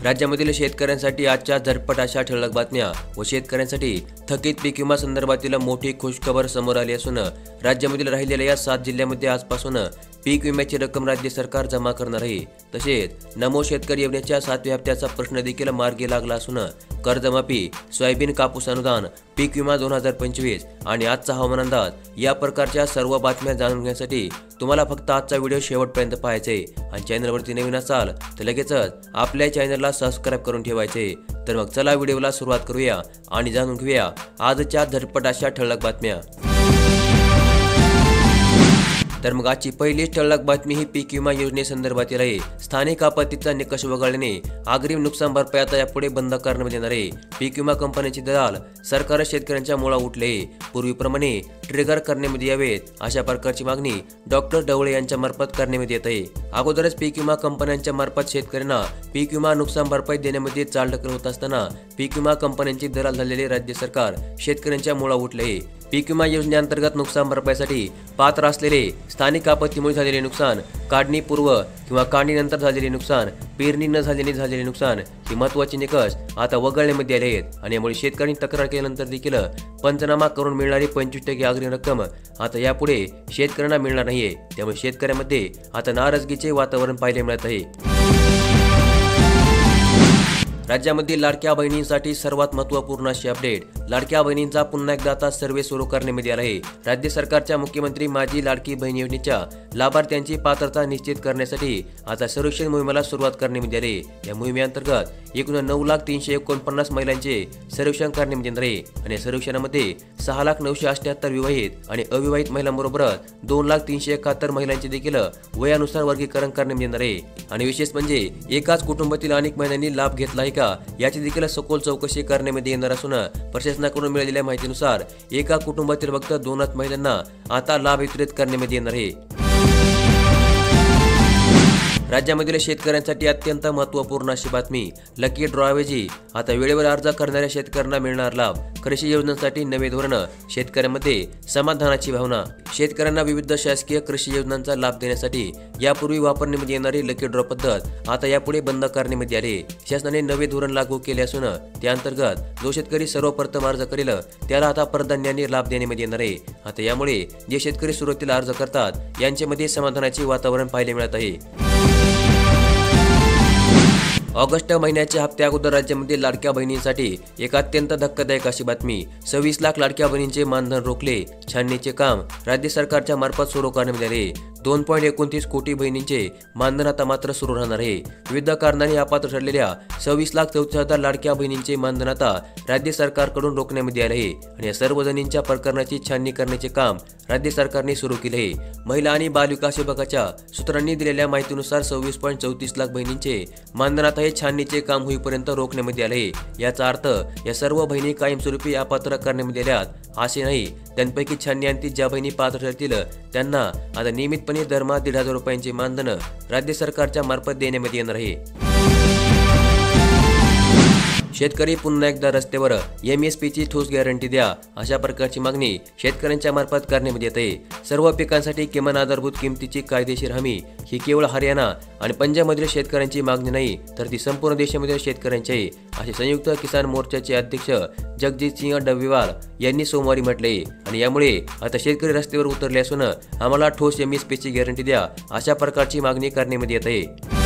राज्यामधील शेतकऱ्यांसाठी आजच्या झटपट अशा ठळक बातम्या व शेतकऱ्यांसाठी थकीत पीक विमा संदर्भातील मोठी खुशखबर समोर आली असून राज्यामधील राहिलेल्या या 7 जिल्ह्यांमध्ये आजपासून पीक विम्याची रक्कम राज्य सरकार जमा करणार आहे। तसेच नमो शेतकरी योजनेच्या 7व्या हप्त्याचा प्रश्न देखील मार्गी लागला असून कर्जमाफी, सोयाबीन कापूस अनुदान, पीक विमा 2025 आणि आजचा हवामान अंदाज या प्रकारच्या सर्व बातम्या जाणून घेण्यासाठी तुम्हाला फक्त आजचा व्हिडिओ शेवटपर्यंत पाहायचा आहे आणि चॅनलवरती नवीन असाल तर लगेचच आपल्या चॅनलला सबस्क्राइब करून ठेवायचे। तर मग चला व्हिडिओला सुरुवात करूया आणि जाणून घेऊया आजच्या झटपट अशा ठळक बातम्या। तर मग आजची पहिली ठळक बातमी ही पीक विमा योजनेसंदर्भातील आहे। स्थानिक आपत्तीचा निकष वगळल्याने अग्रिम नुकसान भरपाई आता यापुढे बंद करण्यात येणार आहे। पीक विमा कंपन्यांचे दलाल सरकार शेतकऱ्यांच्या मुळा उठले, पूर्वीप्रमाणे ट्रिगर करण्यामध्ये यावेत अशा प्रकारची मागणी डॉक्टर ढवळे यांच्या मार्फत करण्यात येत आहे। अगोदरच पीक विमा कंपन्यांच्या मार्फत शेतकऱ्यांना पीक विमा नुकसान भरपाई देण्यामध्ये चालढकल होत असताना पीक विमा कंपन्यांचे दलाल झालेले राज्य सरकार शेतकऱ्यांच्या मुळा उठले। पीक विमा योजनेअंतर्गत नुकसान भरपाईसाठी पात्र असलेले स्थानिक आपत्तीमुळे झालेले नुकसान, काढणीपूर्व किंवा काढणीनंतर झालेले नुकसान, पेरणी न झाल्याने झालेले नुकसान ही महत्त्वाचे निकष आता वगळण्यामध्ये आले आहेत आणि यामुळे शेतकऱ्यांनी तक्रार केल्यानंतर देखील पंचनामा करून मिळणारी 25% अग्रिम रक्कम आता यापुढे शेतकऱ्यांना मिळणार नाहीये। त्यामुळे शेतकऱ्यांमध्ये आता नाराजगीचे वातावरण पाहायला मिळत आहे। राज्यामधील लाडक्या बहिणींसाठी सर्वात महत्त्वपूर्ण अशी अपडेट, लाडक्या बहिणींचा पुन्हा एकदा आता सर्व्हे सुरू करण्यात आला आहे। राज्य सरकारच्या मुख्यमंत्री माझी लाडकी बहीण योजनेच्या लाभार्थ्यांची पात्रता निश्चित करण्यासाठी आता सर्वेक्षण मोहिमेला सुरुवात करण्यात आली। या मोहिमेअंतर्गत एकूण 9,349 महिलांचे सर्वेक्षण करण्यात येणार आहे आणि या सर्वेक्षणामध्ये 6,978 विवाहित आणि अविवाहित महिलांबरोबरच 2,371 महिलांचे देखील वयानुसार वर्गीकरण करण्यात येणार आहे। आणि विशेष म्हणजे एकाच कुटुंबातील अनेक महिलांनी लाभ घेतला आहे का याची देखील सखोल चौकशी करण्यात येणार असून प्रशासनाकडून मिळालेल्या माहितीनुसार एका कुटुंबातील फक्त 2 महिलांना आता लाभ वितरित करण्यात येणार आहे। राज्यामधील शेतकऱ्यांसाठी अत्यंत महत्त्वपूर्ण अशी बातमी, लकी ड्रॉऐवजी आता वेळेवर अर्ज करणाऱ्या शेतकऱ्यांना मिळणार लाभ। कृषी योजनांसाठी नवे धोरण, शेतकऱ्यांमध्ये समाधानाची भावना। शेतकऱ्यांना विविध शासकीय कृषी योजनांचा लाभ देण्यासाठी यापूर्वी वापरण्यात येणारी लकी ड्रॉ पद्धत आता यापुढे बंद करण्यात आली। शासनाने नवे धोरण लागू केले असून त्याअंतर्गत जो शेतकरी सर्वप्रथम अर्ज करेल त्याला आता प्राधान्याने लाभ देण्यात येणार आहे। आता यामुळे जे शेतकरी सुरुवातीला अर्ज करतात यांच्यामध्ये समाधानाचे वातावरण पाहायला मिळत आहे। ऑगस्ट महिन्याच्या हप्त्या अगोदर राज्यामध्ये लाडक्या बहिणींसाठी एक अत्यंत धक्कादायक अशी बातमी, 26 लाख लाडक्या बहिणींचे मानधन रोखले, छाननीचे काम राज्य सरकारच्या मार्फत सुरू करण्यात आले। 2.29 कोटी बहिणींचे मानधन आता मात्र सुरू राहणार आहे। विविध कारणांनी अपात्र ठरलेल्या 26,34,000 लाडक्या बहिणींचे मानधन आता राज्य सरकारकडून रोखण्यात आले आहे आणि या सर्व जणींच्या प्रकरणाची छाननी करण्याचे काम राज्य सरकारने सुरू केले आहे। महिला आणि बालविकास विभागाच्या सूत्रांनी दिलेल्या माहितीनुसार 26.34 लाख बहिणींचे मानधन आता हे छाननीचे काम होईपर्यंत रोखण्यात आले आहे। याचा अर्थ या सर्व बहिणी कायमस्वरूपी अपात्र करण्यात आल्यात असे नाही। त्यांपैकी छाननीअंती ज्या बहिणी पात्र ठरतील त्यांना आता नियमितपणे दरमहा 1,500 रुपयांचे मानधन राज्य सरकारच्या मार्फत देण्यात येणार आहे। शेतकरी पुन्हा एकदा रस्त्यावर, MSPची ठोस गॅरंटी द्या अशा प्रकारची मागणी शेतकऱ्यांच्या मार्फत करण्यात येत आहे। सर्व पिकांसाठी किमान आधारभूत किमतीची कायदेशीर हमी ही केवळ हरियाणा आणि पंजाबमधील शेतकऱ्यांची मागणी नाही तर ती संपूर्ण देशामधील शेतकऱ्यांची आहे असे संयुक्त किसान मोर्चाचे अध्यक्ष जगजीत सिंह डब्बीवाल यांनी सोमवारी म्हटले। आणि यामुळे आता शेतकरी रस्त्यावर उतरले असून आम्हाला ठोस MSPची गॅरंटी द्या अशा प्रकारची मागणी करण्यात येत आहे।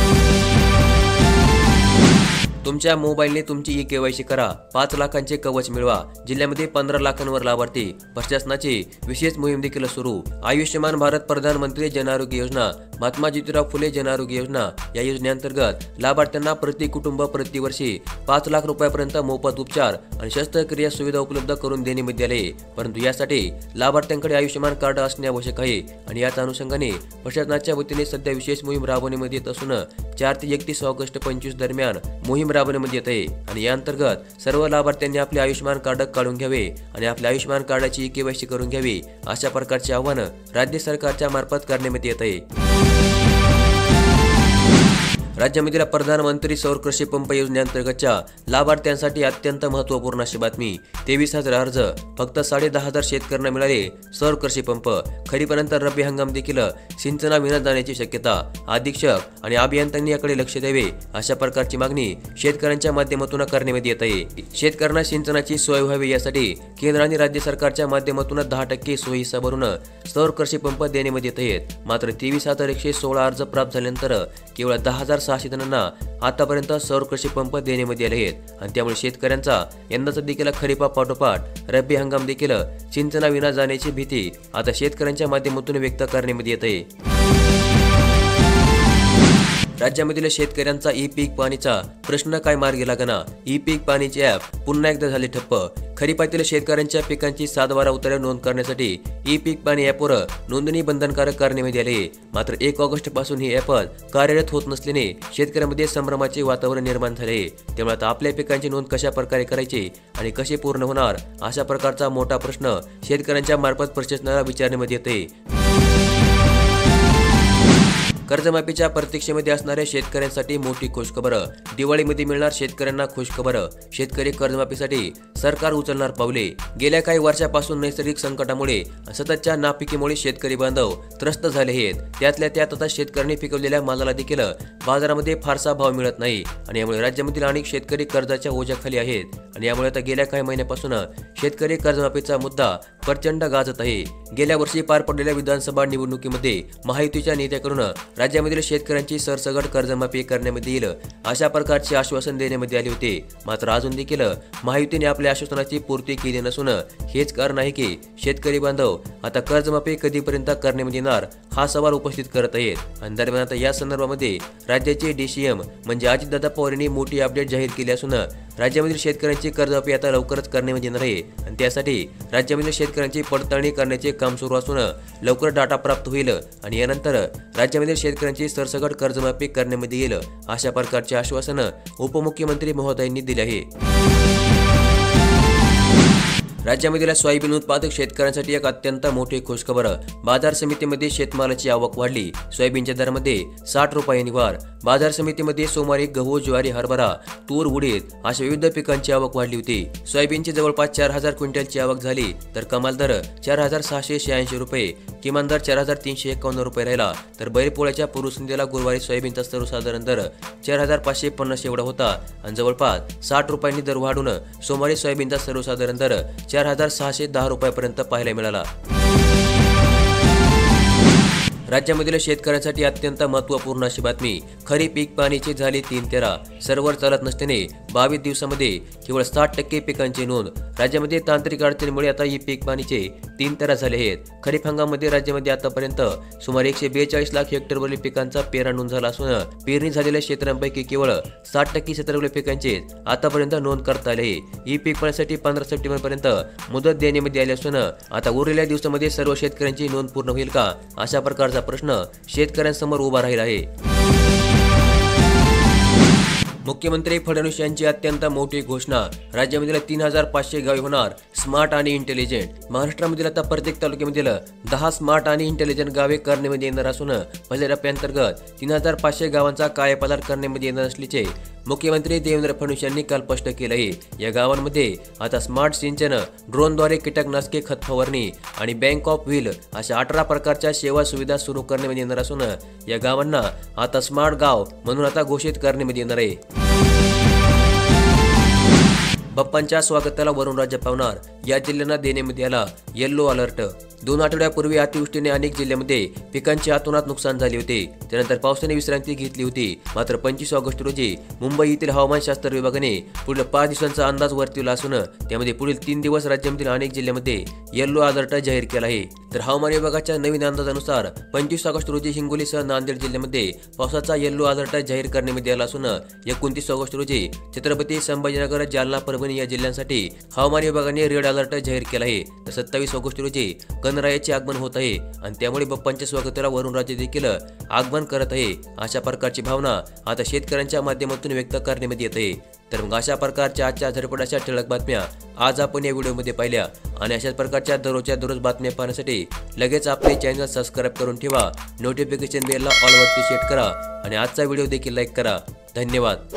तुमच्या मोबाईलने तुमची ई-KYC करा, 5 लाखांचे कवच मिळवा। जिल्ह्यामध्ये 15 लाखांवर लाभार्थी, प्रशासनाची विशेष मोहीम देखील सुरू। आयुष्यमान भारत प्रधानमंत्री जन आरोग्य योजना, महात्मा ज्योतिराव फुले जन आरोग्य योजना या योजनेअंतर्गत लाभार्थ्यांना प्रति कुटुंब प्रतिवर्षी 5 लाख रुपयापर्यंत मोफत उपचार आणि शस्त्रक्रिया सुविधा उपलब्ध करून देण्यात आले। परंतु यासाठी लाभार्थ्यांकडे आयुष्यमान कार्ड असणे आवश्यक आहे आणि याच अनुषंगाने प्रशासनाच्या वतीने सध्या विशेष मोहीम राबवण्यात येत असून 4 ते 31 ऑगस्ट 25 दरम्यान मोहीम राबवण्यात येत आहे आणि या अंतर्गत सर्व लाभार्थ्यांनी आपले आयुष्यमान कार्ड काढून घ्यावे आणि आपल्या आयुष्यमान कार्डाची ई-KYC करून घ्यावी अशा प्रकारचे आवाहन राज्य सरकारच्या मार्फत करण्यात येत आहे। राज्यामधील प्रधानमंत्री सौर कृषी पंप योजनेअंतर्गतच्या लाभार्थ्यांसाठी अत्यंत महत्त्वपूर्ण अशी बातमी. 23,000 अर्ज, फक्त 10,500 शेतकऱ्यांना मिळाले सौर कृषी पंप. खरीपानंतर रब्बी हंगाम देखील सिंचनाविना जाण्याची शक्यता. अधीक्षक आणि अभियंत्यांनी याकडे लक्ष द्यावे अशा प्रकारची मागणी शेतकऱ्यांच्या माध्यमातून करण्यात येत आहे. शेतकऱ्यांना सिंचनाची सोय व्हावी यासाठी केंद्र आणि राज्य सरकारच्या माध्यमातून 10% सोयी हिस्सा भरून सौर कृषी पंप देण्यात येत आहेत. मात्र 23,116 अर्ज प्राप्त झाल्यानंतर केवळ 10,600 जणांना आतापर्यंत सौर कृषी पंप देण्यात आले आहेत. आणि त्यामुळे शेतकऱ्यांचा यंदाचा देखील खरीपापाठोपाठ रब्बी हंगाम देखील सिंचनाविना जाण्याची भीती आता शेतकऱ्यांच्या माध्यमातून व्यक्त करण्यात येत आहे. राज्यामधील शेतकऱ्यांचा ई पीक पाणीचा प्रश्न काय मार्गी लागना. ई पीक पाणीचे ॲप पुन्हा एकदा झाले ठप्प. खरीपातील शेतकऱ्यांच्या पिकांची 7/12 उतारे नोंद करण्यासाठी ई पीक पाणी ॲपवर नोंदणी बंधनकारक करण्यात आली आहे. मात्र 1 ऑगस्ट पासून ही ॲप कार्यरत होत नसल्याने शेतकऱ्यांमध्ये संभ्रमाचे वातावरण निर्माण झाले आहे. त्यामुळे आता आपल्या पिकांची नोंद कशा प्रकारे करायची आणि कशी पूर्ण होणार अशा प्रकारचा मोठा प्रश्न शेतकऱ्यांच्या मार्फत प्रशासनाला विचारण्यात येते. कर्जमाफीच्या प्रतीक्षेमध्ये असणाऱ्या शेतकऱ्यांसाठी मोठी खुशखबर. दिवाळीमध्ये मिळणार शेतकऱ्यांना खुशखबर. शेतकरी कर्जमाफीसाठी सरकार उचलणार पावले. गेल्या काही वर्षापासून नैसर्गिक संकटामुळे सततच्या नापिकीमुळे शेतकरी बांधव त्रस्त झाले आहेत. त्यातल्या त्यात आता शेतकऱ्यांनी पिकवलेल्या मालाला देखील बाजारामध्ये फारसा भाव मिळत नाही आणि यामुळे राज्यामधील अनेक शेतकरी कर्जाच्या ओझ्याखाली आहेत. आणि यामुळे आता गेल्या काही महिन्यापासून शेतकरी कर्जमाफीचा मुद्दा प्रचंड गाजत आहे. गेल्या वर्षी पार पडलेल्या विधानसभा निवडणुकीमध्ये महायुतीच्या नेत्याकडून राज्यामधील शेतकऱ्यांची सरसकट कर्जमाफी करण्यात येईल अशा प्रकारचे आश्वासन देण्यात आले होते. मात्र अजून देखील महायुतीने आपल्या आश्वासनाची पूर्ती केली नसून हेच कारण आहे की शेतकरी बांधव आता कर्जमाफी कधीपर्यंत करण्यात येणार हा सवाल उपस्थित करत आहेत. आणि दरम्यान आता या संदर्भामध्ये राज्याचे DCM म्हणजे अजितदादा पवार यांनी मोठी अपडेट जाहीर केली असून राज्यामधील शेतकऱ्यांची कर्जमाफी आता लवकरच करण्यात येणार आहे. आणि त्यासाठी राज्यामधील शेतकऱ्यांची पडताळणी करण्याचे काम सुरू असून लवकर डाटा प्राप्त होईल आणि यानंतर राज्यामधील शेतकऱ्यांची सरसकट कर्जमाफी करण्यात येईल अशा प्रकारचे आश्वासन उपमुख्यमंत्री महोदयांनी दिले आहे. राज्यामधील सोयाबीन उत्पादक शेतकऱ्यांसाठी एक अत्यंत मोठी खुशखबर. बाजार समितीमध्ये शेतमालाची आवक वाढली. सोयाबीनच्या दरामध्ये 60 रुपयांनी वाढ. बाजार समितीमध्ये सोमवारी गहू, ज्वारी, हरभरा, तूर, उडीद अशा विविध पिकांची आवक वाढली होती. सोयाबीनची जवळपास 4,000 क्विंटलची आवक झाली तर कमाल दर 4,686 रुपये, किमान दर 4,351 रुपये राहिला. तर बैलपोळ्याच्या पूर्वसंध्येला गुरुवारी सोयाबीनचा सर्वसाधारण दर 4,550 एवढा होता आणि जवळपास 60 रुपयांनी दर वाढून सोमवारी सोयाबीनचा सर्वसाधारण दर 4,610 रुपयापर्यंत पाहायला मिळाला. राज्यामधील शेतकऱ्यांसाठी अत्यंत महत्त्वपूर्ण अशी बातमी. खरीप पीक पाणीची झाली 3-13. सर्व्हर चालत नसल्याने 22 दिवसामध्ये केवळ 60% पिकांची नोंद. राज्यामध्ये तांत्रिक अडचणीमुळे आता ही पीक पाणीचे 3-13 झाले आहेत. खरीप हंगामामध्ये राज्यामध्ये आतापर्यंत सुमारे 142 लाख हेक्टरवरील पिकांचा पेरा नोंद झाला असून पेरणी झालेल्या क्षेत्रांपैकी केवळ 60% क्षेत्रावरील पिकांचे आतापर्यंत नोंद करता आले आहे. ही पीक पाण्यासाठी 15 सप्टेंबरपर्यंत मुदत देण्यात आली असून आता उरलेल्या दिवसामध्ये सर्व शेतकऱ्यांची नोंद पूर्ण होईल का अशा प्रकारचा प्रश्न शेतकऱ्यांसमोर उभा राहिला आहे. मुख्यमंत्री फडणवीस यांची अत्यंत मोठी घोषणा. राज्यामधील 3,500 गावे होणार स्मार्ट आणि इंटेलिजंट. महाराष्ट्रामधील आता प्रत्येक तालुक्यामधील 10 स्मार्ट आणि इंटेलिजंट गावे करण्यात येणार असून पहिल्या टप्प्याअंतर्गत 3,500 गावांचा कायापालट करण्यात येणार असल्याचे मुख्यमंत्री देवेंद्र फडणवीस यांनी काल स्पष्ट केलं आहे. या गावांमध्ये आता स्मार्ट सिंचन, ड्रोनद्वारे कीटकनाशके, खत फवारणी आणि बँक ऑफ व्हील अशा 18 प्रकारच्या सेवा सुविधा सुरू करण्यात येणार असून या गावांना आता स्मार्ट गाव म्हणून आता घोषित करण्यात येणार आहे. बाप्पांच्या स्वागताला वरुण राज्य पावणार. या जिल्ह्यांना देण्यात आला येल्लो अलर्ट. 2 आठवड्यापूर्वी अतिवृष्टीने अनेक जिल्ह्यांमध्ये पिकांचे अतोनात नुकसान झाले होते. त्यानंतर पावसाने विश्रांती घेतली होती. मात्र 25 ऑगस्ट रोजी मुंबई येथील हवामानशास्त्र विभागाने पुढील 5 दिवसांचा अंदाज वर्तवला असून त्यामध्ये पुढील 3 दिवस राज्यामधील अनेक जिल्ह्यांमध्ये येल्लो अलर्ट जाहीर केला आहे. तर हवामान विभागाच्या नवीन अंदाजानुसार 25 ऑगस्ट रोजी हिंगोलीसह नांदेड जिल्ह्यामध्ये पावसाचा येल्लो अलर्ट जाहीर करण्यात आला असून 29 ऑगस्ट रोजी छत्रपती संभाजीनगर, जालना, परभणी या जिल्ह्यांसाठी हवामान विभागाने रेड अलर्ट जाहीर केला आहे. तर 27 ऑगस्ट रोजी गणरायाचे आगमन होत आहे आणि त्यामुळे बाप्पांच्या स्वागताला वरुणराजे देखील आगमन करत आहे, अशा प्रकारची भावना आता शेतकऱ्यांच्या माध्यमातून व्यक्त करण्यात येत आहे। तर मग अशा प्रकारच्या आजच्या झटपटाच्या ठळक बातम्या आज आपण या व्हिडिओमध्ये पाहिल्या आणि अशाच प्रकारच्या दररोजच्या दररोज बातम्या पाहण्यासाठी लगेच आपले चॅनल सबस्क्राईब करून ठेवा, नोटिफिकेशन बेलला ऑल वरती सेट करा आणि आजचा व्हिडिओ देखील लाईक करा। धन्यवाद।